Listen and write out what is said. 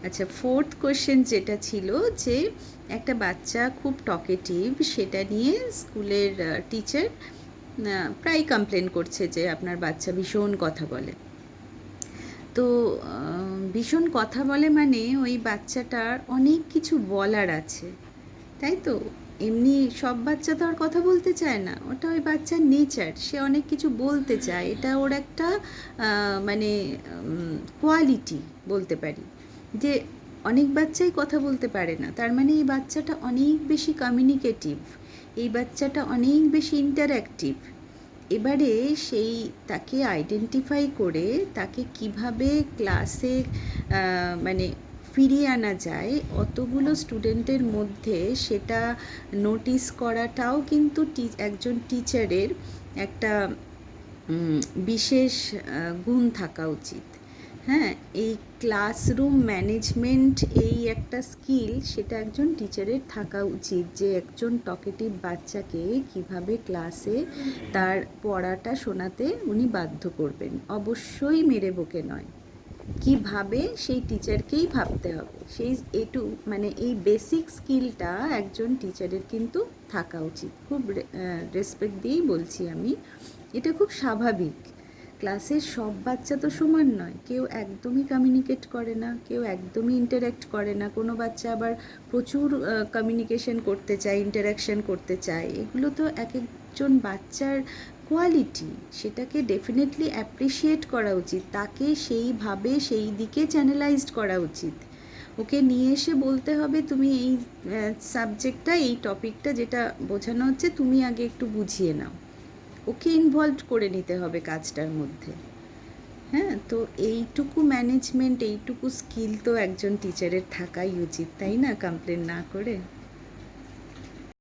আচ্ছা, fourth question যেটা ছিল যে একটা বাচ্চা খুব টকেটিভ, সেটা নিয়ে স্কুলের টিচার প্রায় কমপ্লেন করছে যে আপনার বাচ্চা ভীষণ কথা বলে। তো ভীষণ কথা বলে মানে ওই বাচ্চাটার অনেক কিছু বলার আছে, তাই তো? এমনি সব বাচ্চা তো আর কথা বলতে চায় না, ওটা ওই বাচ্চার নেচার, সে অনেক কিছু বলতে চায়, এটা ওর একটা মানে কোয়ালিটি বলতে পারি। যে অনেক বাচ্চাই কথা বলতে পারে না, তার মানে এই বাচ্চাটা অনেক বেশি কমিউনিকেটিভ, এই বাচ্চাটা অনেক বেশি ইন্টারঅ্যাক্টিভ। এবারে সেই তাকে আইডেন্টিফাই করে তাকে কিভাবে ক্লাসে মানে ফিরিয়ে আনা যায় অতগুলো স্টুডেন্টের মধ্যে, সেটা নোটিস করাটাও কিন্তু একজন টিচারের একটা বিশেষ গুণ থাকা উচিত। হ্যাঁ, এই ক্লাসরুম ম্যানেজমেন্ট এই একটা স্কিল, সেটা একজন টিচারের থাকা উচিত, যে একজন টকেটিভ বাচ্চাকে কিভাবে ক্লাসে তার পড়াটা শোনাতে উনি বাধ্য করবেন, অবশ্যই মেরে বকে নয়। কিভাবে সেই টিচারকেই ভাবতে হবে, সেই এটু মানে এই বেসিক স্কিলটা একজন টিচারের কিন্তু থাকা উচিত। খুব রেসপেক্ট দিয়েই বলছি আমি, এটা খুব স্বাভাবিক। ক্লাসের সব বাচ্চা তো সমান নয়, কেউ একদমই কমিউনিকেট করে না, কেউ একদমই ইন্টারঅ্যাক্ট করে না, কোনো বাচ্চা আবার প্রচুর কমিউনিকেশন করতে চায়, ইন্টারাকশন করতে চায়। এগুলো তো এক একজন বাচ্চার কোয়ালিটি, সেটাকে ডেফিনেটলি অ্যাপ্রিসিয়েট করা উচিত, তাকে সেইভাবে সেই দিকে চ্যানেলাইজড করা উচিত। ওকে নিয়ে এসে বলতে হবে, তুমি এই সাবজেক্টটা, এই টপিকটা যেটা বোঝানো হচ্ছে, তুমি আগে একটু বুঝিয়ে নাও, ওকে ইনভলভ করে নিতে হবে কাজটার মধ্যে। হ্যাঁ, তো এইটুকু ম্যানেজমেন্ট, এইটুকু স্কিল তো একজন টিচারের থাকাই উচিত, তাই না? কমপ্লেন না করে।